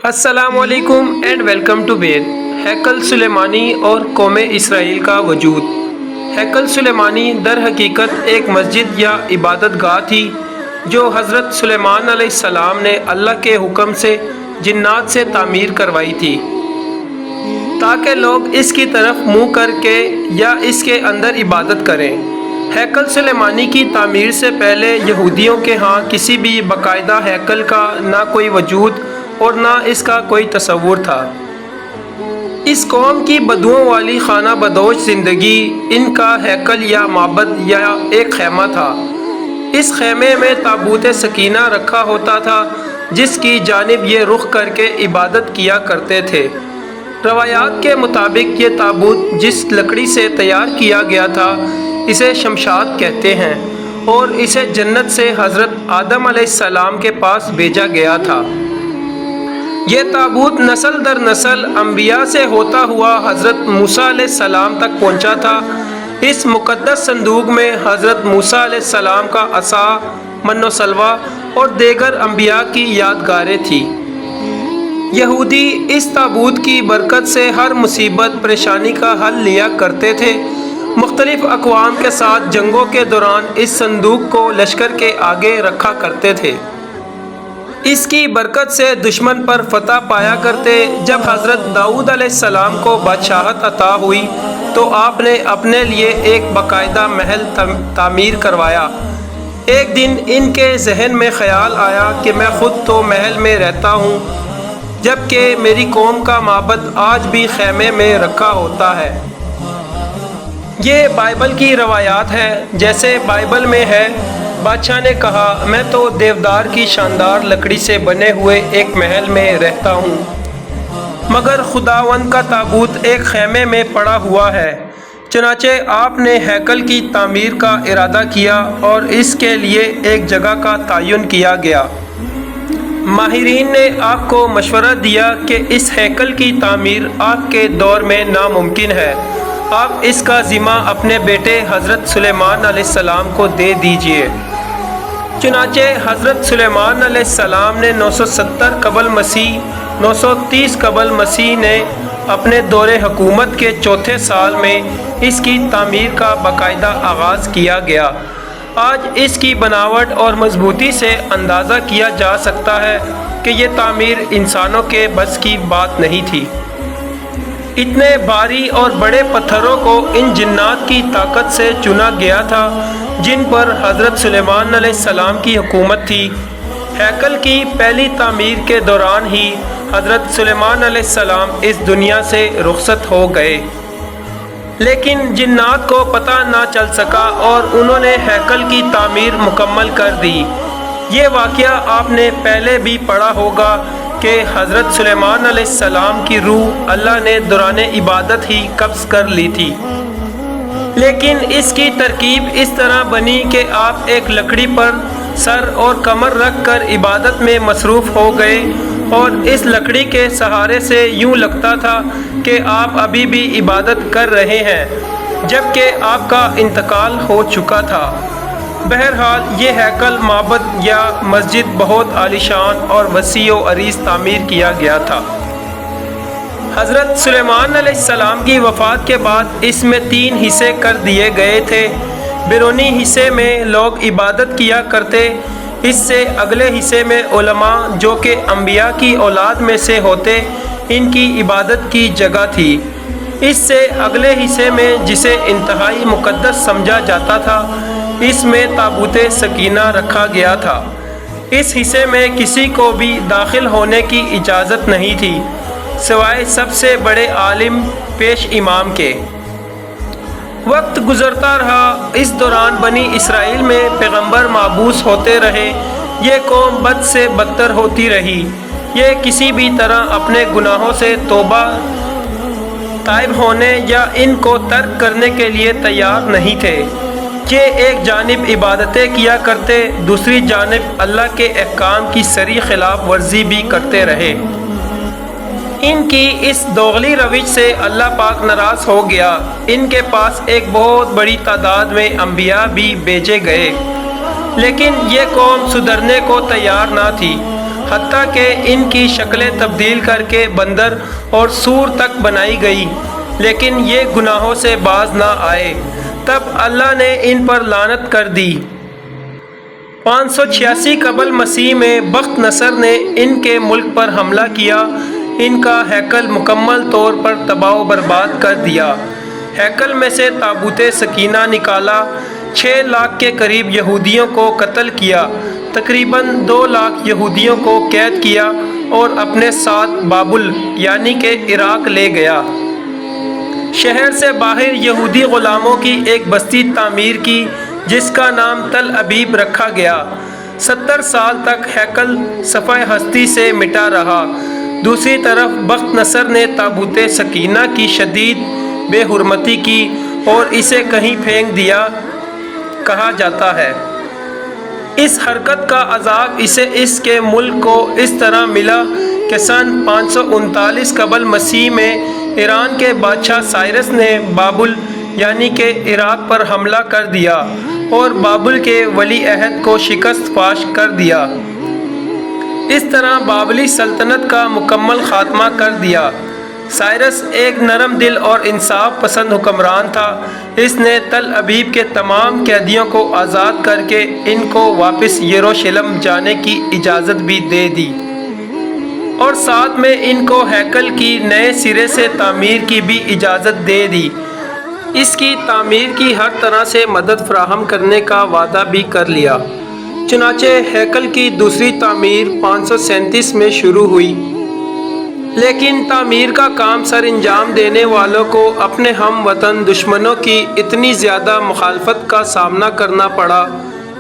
السلام علیکم and welcome to بیر ہیکل سلیمانی اور قوم اسرائیل کا وجود۔ ہیکل سلیمانی در حقیقت ایک مسجد یا عبادت گاہ تھی جو حضرت سلیمان علیہ السلام نے اللہ کے حکم سے جنات سے تعمیر کروائی تھی تاکہ لوگ اس کی طرف منہ کر کے یا اس کے اندر عبادت کریں۔ ہیکل سلیمانی کی تعمیر سے پہلے یہودیوں کے ہاں کسی بھی باقاعدہ ہیکل کا نہ کوئی وجود اور نہ اس کا کوئی تصور تھا۔ اس قوم کی بدوؤں والی خانہ بدوش زندگی ان کا ہیکل یا معبد یا ایک خیمہ تھا۔ اس خیمے میں تابوت سکینہ رکھا ہوتا تھا جس کی جانب یہ رخ کر کے عبادت کیا کرتے تھے۔ روایات کے مطابق یہ تابوت جس لکڑی سے تیار کیا گیا تھا اسے شمشاد کہتے ہیں اور اسے جنت سے حضرت آدم علیہ السلام کے پاس بھیجا گیا تھا۔ یہ تابوت نسل در نسل انبیاء سے ہوتا ہوا حضرت موسیٰ علیہ السلام تک پہنچا تھا۔ اس مقدس صندوق میں حضرت موسیٰ علیہ السلام کا عصا، من و سلوہ اور دیگر انبیاء کی یادگاریں تھیں۔ یہودی اس تابوت کی برکت سے ہر مصیبت پریشانی کا حل لیا کرتے تھے۔ مختلف اقوام کے ساتھ جنگوں کے دوران اس صندوق کو لشکر کے آگے رکھا کرتے تھے۔ اس کی برکت سے دشمن پر فتح پایا کرتے۔ جب حضرت داؤد علیہ السلام کو بادشاہت عطا ہوئی تو آپ نے اپنے لیے ایک باقاعدہ محل تعمیر کروایا۔ ایک دن ان کے ذہن میں خیال آیا کہ میں خود تو محل میں رہتا ہوں جبکہ میری قوم کا معبد آج بھی خیمے میں رکھا ہوتا ہے۔ یہ بائبل کی روایات ہے۔ جیسے بائبل میں ہے، بادشاہ نے کہا، میں تو دیودار کی شاندار لکڑی سے بنے ہوئے ایک محل میں رہتا ہوں مگر خداوند کا تابوت ایک خیمے میں پڑا ہوا ہے۔ چنانچہ آپ نے ہیکل کی تعمیر کا ارادہ کیا اور اس کے لیے ایک جگہ کا تعین کیا گیا۔ ماہرین نے آپ کو مشورہ دیا کہ اس ہیکل کی تعمیر آپ کے دور میں ناممکن ہے، آپ اس کا ذمہ اپنے بیٹے حضرت سلیمان علیہ السلام کو دے دیجیے۔ چنانچہ حضرت سلیمان علیہ السلام نے 970 قبل مسیح 930 قبل مسیح نے اپنے دور حکومت کے چوتھے سال میں اس کی تعمیر کا باقاعدہ آغاز کیا گیا۔ آج اس کی بناوٹ اور مضبوطی سے اندازہ کیا جا سکتا ہے کہ یہ تعمیر انسانوں کے بس کی بات نہیں تھی۔ اتنے بھاری اور بڑے پتھروں کو ان جنات کی طاقت سے چنا گیا تھا جن پر حضرت سلیمان علیہ السلام کی حکومت تھی۔ ہیکل کی پہلی تعمیر کے دوران ہی حضرت سلیمان علیہ السلام اس دنیا سے رخصت ہو گئے، لیکن جنات کو پتہ نہ چل سکا اور انہوں نے ہیکل کی تعمیر مکمل کر دی۔ یہ واقعہ آپ نے پہلے بھی پڑھا ہوگا کہ حضرت سلیمان علیہ السلام کی روح اللہ نے دوران عبادت ہی قبض کر لی تھی، لیکن اس کی ترکیب اس طرح بنی کہ آپ ایک لکڑی پر سر اور کمر رکھ کر عبادت میں مصروف ہو گئے اور اس لکڑی کے سہارے سے یوں لگتا تھا کہ آپ ابھی بھی عبادت کر رہے ہیں جبکہ آپ کا انتقال ہو چکا تھا۔ بہرحال یہ ہیکل معبد یا مسجد بہت عالیشان اور وسیع و عریض تعمیر کیا گیا تھا۔ حضرت سلیمان علیہ السلام کی وفات کے بعد اس میں 3 حصے کر دیے گئے تھے۔ بیرونی حصے میں لوگ عبادت کیا کرتے، اس سے اگلے حصے میں علماء جو کہ انبیاء کی اولاد میں سے ہوتے ان کی عبادت کی جگہ تھی۔ اس سے اگلے حصے میں جسے انتہائی مقدس سمجھا جاتا تھا اس میں تابوت سکینہ رکھا گیا تھا۔ اس حصے میں کسی کو بھی داخل ہونے کی اجازت نہیں تھی سوائے سب سے بڑے عالم پیش امام کے۔ وقت گزرتا رہا، اس دوران بنی اسرائیل میں پیغمبر مابعوث ہوتے رہے۔ یہ قوم بد سے بدتر ہوتی رہی۔ یہ کسی بھی طرح اپنے گناہوں سے توبہ طائب ہونے یا ان کو ترک کرنے کے لیے تیار نہیں تھے۔ یہ ایک جانب عبادتیں کیا کرتے، دوسری جانب اللہ کے احکام کی صریح خلاف ورزی بھی کرتے رہے۔ ان کی اس دوغلی روش سے اللہ پاک ناراض ہو گیا۔ ان کے پاس ایک بہت بڑی تعداد میں انبیاء بھی بھیجے گئے، لیکن یہ قوم سدھرنے کو تیار نہ تھی۔ حتیٰ کہ ان کی شکلیں تبدیل کر کے بندر اور سور تک بنائی گئی، لیکن یہ گناہوں سے باز نہ آئے۔ تب اللہ نے ان پر لعنت کر دی۔ 586 قبل مسیح میں بخت نصر نے ان کے ملک پر حملہ کیا، ان کا ہیکل مکمل طور پر تباہ و برباد کر دیا۔ ہیکل میں سے تابوت سکینہ نکالا، 6 لاکھ کے قریب یہودیوں کو قتل کیا، تقریباً 2 لاکھ یہودیوں کو قید کیا اور اپنے ساتھ بابل یعنی کہ عراق لے گیا۔ شہر سے باہر یہودی غلاموں کی ایک بستی تعمیر کی جس کا نام تل ابیب رکھا گیا۔ 70 سال تک ہیکل صفحہ ہستی سے مٹا رہا۔ دوسری طرف بخت نصر نے تابوت سکینہ کی شدید بے حرمتی کی اور اسے کہیں پھینک دیا۔ کہا جاتا ہے اس حرکت کا عذاب اسے اس کے ملک کو اس طرح ملا کہ سن 539 قبل مسیح میں ایران کے بادشاہ سائرس نے بابل یعنی کہ عراق پر حملہ کر دیا اور بابل کے ولی عہد کو شکست فاش کر دیا۔ اس طرح بابلی سلطنت کا مکمل خاتمہ کر دیا۔ سائرس ایک نرم دل اور انصاف پسند حکمران تھا۔ اس نے تل ابیب کے تمام قیدیوں کو آزاد کر کے ان کو واپس یروشلم جانے کی اجازت بھی دے دی اور ساتھ میں ان کو ہیکل کی نئے سرے سے تعمیر کی بھی اجازت دے دی۔ اس کی تعمیر کی ہر طرح سے مدد فراہم کرنے کا وعدہ بھی کر لیا۔ چنانچہ ہیکل کی دوسری تعمیر 537 میں شروع ہوئی، لیکن تعمیر کا کام سر انجام دینے والوں کو اپنے ہم وطن دشمنوں کی اتنی زیادہ مخالفت کا سامنا کرنا پڑا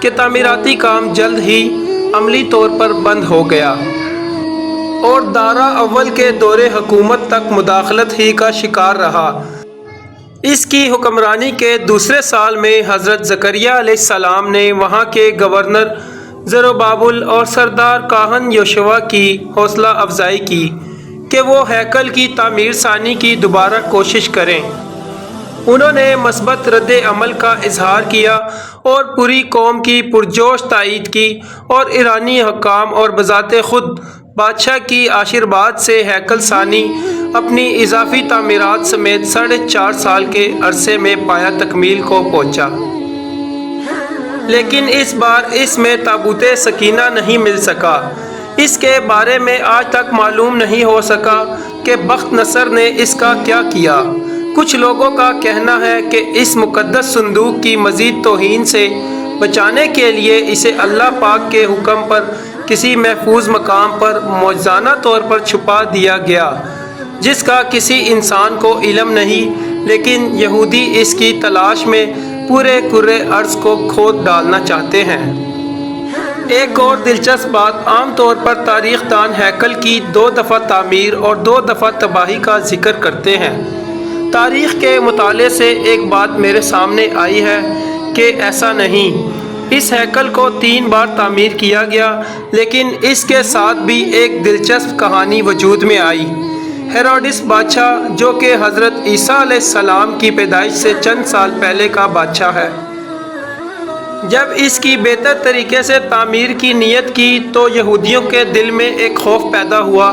کہ تعمیراتی کام جلد ہی عملی طور پر بند ہو گیا اور دارا اول کے دور حکومت تک مداخلت ہی کا شکار رہا۔ اس کی حکمرانی کے دوسرے سال میں حضرت زکریا علیہ السلام نے وہاں کے گورنر زروبابل اور سردار کاہن یوشوا کی حوصلہ افزائی کی کہ وہ ہیکل کی تعمیر ثانی کی دوبارہ کوشش کریں۔ انہوں نے مثبت رد عمل کا اظہار کیا اور پوری قوم کی پرجوش تائید کی اور ایرانی حکام اور بذات خود بادشاہ کی آشیرواد سے ہیکل ثانی اپنی اضافی تعمیرات سمیت 4.5 سال کے عرصے میں پایہ تکمیل کو پہنچا۔ لیکن اس بار اس میں تابوت سکینہ نہیں مل سکا۔ اس کے بارے میں آج تک معلوم نہیں ہو سکا کہ بخت نصر نے اس کا کیا کیا۔ کچھ لوگوں کا کہنا ہے کہ اس مقدس صندوق کی مزید توہین سے بچانے کے لیے اسے اللہ پاک کے حکم پر کسی محفوظ مقام پر معجزانہ طور پر چھپا دیا گیا جس کا کسی انسان کو علم نہیں، لیکن یہودی اس کی تلاش میں پورے کرۂ ارض کو کھود ڈالنا چاہتے ہیں۔ ایک اور دلچسپ بات، عام طور پر تاریخ دان ہیکل کی 2 دفعہ تعمیر اور 2 دفعہ تباہی کا ذکر کرتے ہیں۔ تاریخ کے مطالعے سے ایک بات میرے سامنے آئی ہے کہ ایسا نہیں۔ اس ہیکل کو 3 بار تعمیر کیا گیا، لیکن اس کے ساتھ بھی ایک دلچسپ کہانی وجود میں آئی۔ ہیروڈس بادشاہ جو کہ حضرت عیسیٰ علیہ السلام کی پیدائش سے چند سال پہلے کا بادشاہ ہے، جب اس کی بہتر طریقے سے تعمیر کی نیت کی تو یہودیوں کے دل میں ایک خوف پیدا ہوا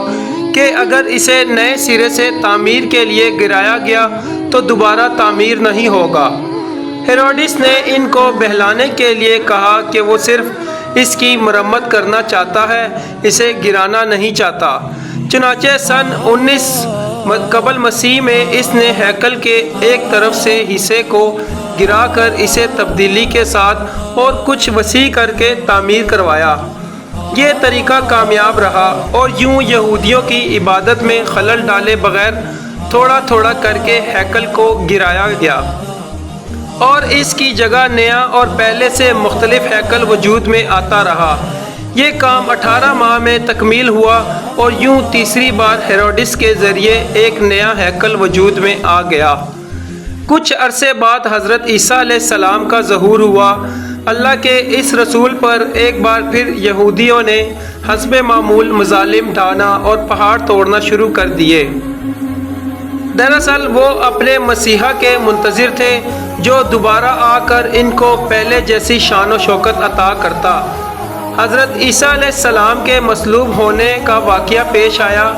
کہ اگر اسے نئے سرے سے تعمیر کے لیے گرایا گیا تو دوبارہ تعمیر نہیں ہوگا۔ ہیروڈس نے ان کو بہلانے کے لیے کہا کہ وہ صرف اس کی مرمت کرنا چاہتا ہے، اسے گرانا نہیں چاہتا۔ چنانچہ سن 19 قبل مسیح میں اس نے ہیکل کے ایک طرف سے حصے کو گرا کر اسے تبدیلی کے ساتھ اور کچھ وسیع کر کے تعمیر کروایا۔ یہ طریقہ کامیاب رہا اور یوں یہودیوں کی عبادت میں خلل ڈالے بغیر تھوڑا تھوڑا کر کے ہیکل کو گرایا گیا اور اس کی جگہ نیا اور پہلے سے مختلف ہیکل وجود میں آتا رہا۔ یہ کام 18 ماہ میں تکمیل ہوا اور یوں تیسری بار ہیروڈس کے ذریعے ایک نیا ہیکل وجود میں آ گیا۔ کچھ عرصے بعد حضرت عیسیٰ علیہ السلام کا ظہور ہوا۔ اللہ کے اس رسول پر ایک بار پھر یہودیوں نے حسب معمول مظالم ڈھانا اور پہاڑ توڑنا شروع کر دیے۔ دراصل وہ اپنے مسیحا کے منتظر تھے جو دوبارہ آ کر ان کو پہلے جیسی شان و شوکت عطا کرتا۔ حضرت عیسیٰ علیہ السلام کے مصلوب ہونے کا واقعہ پیش آیا۔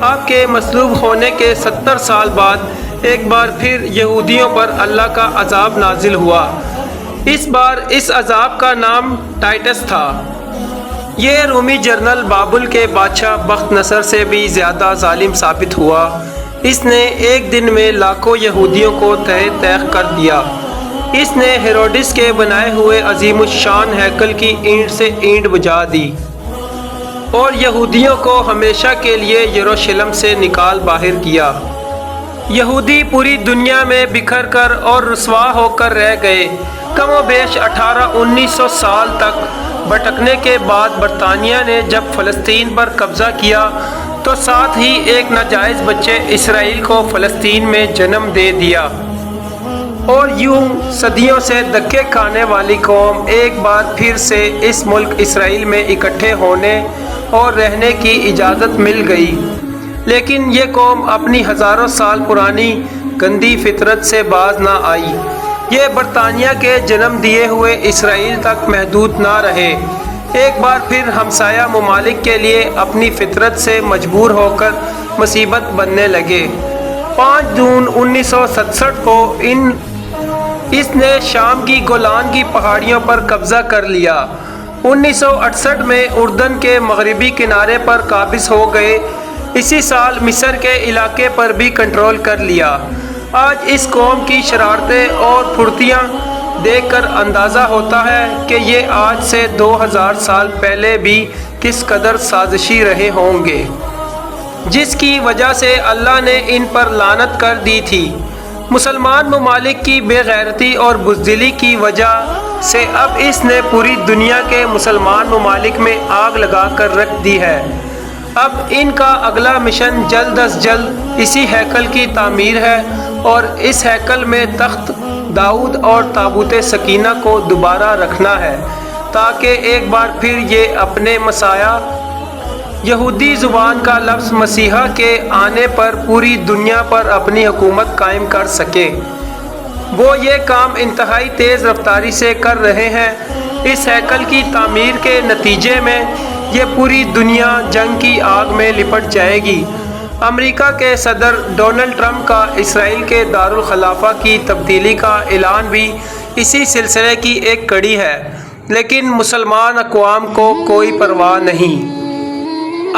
آپ کے مصلوب ہونے کے 70 سال بعد ایک بار پھر یہودیوں پر اللہ کا عذاب نازل ہوا۔ اس بار اس عذاب کا نام ٹائٹس تھا۔ یہ رومی جنرل بابل کے بادشاہ بخت نصر سے بھی زیادہ ظالم ثابت ہوا۔ اس نے ایک دن میں لاکھوں یہودیوں کو تہہ تیغ کر دیا۔ اس نے ہیروڈس کے بنائے ہوئے عظیم الشان ہیکل کی اینٹ سے اینٹ بجا دی اور یہودیوں کو ہمیشہ کے لیے یروشلم سے نکال باہر کیا۔ یہودی پوری دنیا میں بکھر کر اور رسوا ہو کر رہ گئے۔ کم و بیش 1800-1900 سال تک بھٹکنے کے بعد برطانیہ نے جب فلسطین پر قبضہ کیا تو ساتھ ہی ایک ناجائز بچے اسرائیل کو فلسطین میں جنم دے دیا، اور یوں صدیوں سے دھکے کھانے والی قوم ایک بار پھر سے اس ملک اسرائیل میں اکٹھے ہونے اور رہنے کی اجازت مل گئی۔ لیکن یہ قوم اپنی ہزاروں سال پرانی گندی فطرت سے باز نہ آئی۔ یہ برطانیہ کے جنم دیے ہوئے اسرائیل تک محدود نہ رہے، ایک بار پھر ہمسایہ ممالک کے لیے اپنی فطرت سے مجبور ہو کر مصیبت بننے لگے۔ 5 جون 1967 کو اس نے شام کی گولان کی پہاڑیوں پر قبضہ کر لیا۔ 1968 میں اردن کے مغربی کنارے پر قابض ہو گئے۔ اسی سال مصر کے علاقے پر بھی کنٹرول کر لیا۔ آج اس قوم کی شرارتیں اور پھرتیاں دیکھ کر اندازہ ہوتا ہے کہ یہ آج سے 2000 سال پہلے بھی کس قدر سازشی رہے ہوں گے، جس کی وجہ سے اللہ نے ان پر لعنت کر دی تھی۔ مسلمان ممالک کی بے غیرتی اور بزدلی کی وجہ سے اب اس نے پوری دنیا کے مسلمان ممالک میں آگ لگا کر رکھ دی ہے۔ اب ان کا اگلا مشن جلد از جلد اسی ہیکل کی تعمیر ہے اور اس ہیکل میں تخت داؤد اور تابوت سکینہ کو دوبارہ رکھنا ہے، تاکہ ایک بار پھر یہ اپنے مسیح یہودی زبان کا لفظ مسیحا کے آنے پر پوری دنیا پر اپنی حکومت قائم کر سکے۔ وہ یہ کام انتہائی تیز رفتاری سے کر رہے ہیں۔ اس ہیکل کی تعمیر کے نتیجے میں یہ پوری دنیا جنگ کی آگ میں لپٹ جائے گی۔ امریکہ کے صدر ڈونلڈ ٹرمپ کا اسرائیل کے دارالخلافہ کی تبدیلی کا اعلان بھی اسی سلسلے کی ایک کڑی ہے، لیکن مسلمان اقوام کو کوئی پرواہ نہیں۔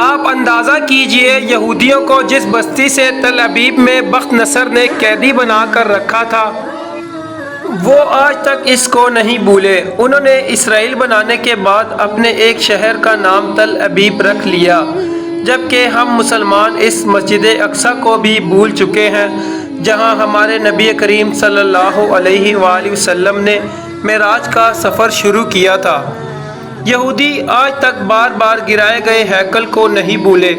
آپ اندازہ کیجئے یہودیوں کو جس بستی سے تل ابیب میں بخت نصر نے قیدی بنا کر رکھا تھا، وہ آج تک اس کو نہیں بھولے۔ انہوں نے اسرائیل بنانے کے بعد اپنے ایک شہر کا نام تل ابیب رکھ لیا، جبکہ ہم مسلمان اس مسجد اقصی کو بھی بھول چکے ہیں جہاں ہمارے نبی کریم صلی اللہ علیہ وآلہ وسلم نے معراج کا سفر شروع کیا تھا۔ یہودی آج تک بار بار گرائے گئے ہیکل کو نہیں بھولے،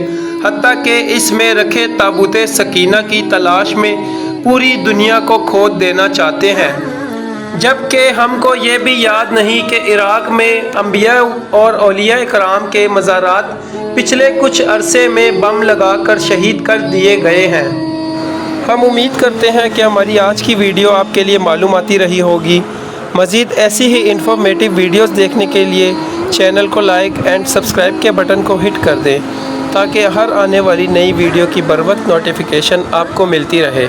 حتیٰ کہ اس میں رکھے تابوت سکینہ کی تلاش میں پوری دنیا کو کھود دینا چاہتے ہیں۔ جبکہ ہم کو یہ بھی یاد نہیں کہ عراق میں انبیاء اور اولیاء کرام کے مزارات پچھلے کچھ عرصے میں بم لگا کر شہید کر دیے گئے ہیں۔ ہم امید کرتے ہیں کہ ہماری آج کی ویڈیو آپ کے لیے معلوماتی رہی ہوگی۔ مزید ایسی ہی انفارمیٹیو ویڈیوز دیکھنے کے لیے چینل کو لائک اینڈ سبسکرائب کے بٹن کو ہٹ کر دیں، تاکہ ہر آنے والی نئی ویڈیو کی بروقت نوٹیفیکیشن آپ کو ملتی رہے۔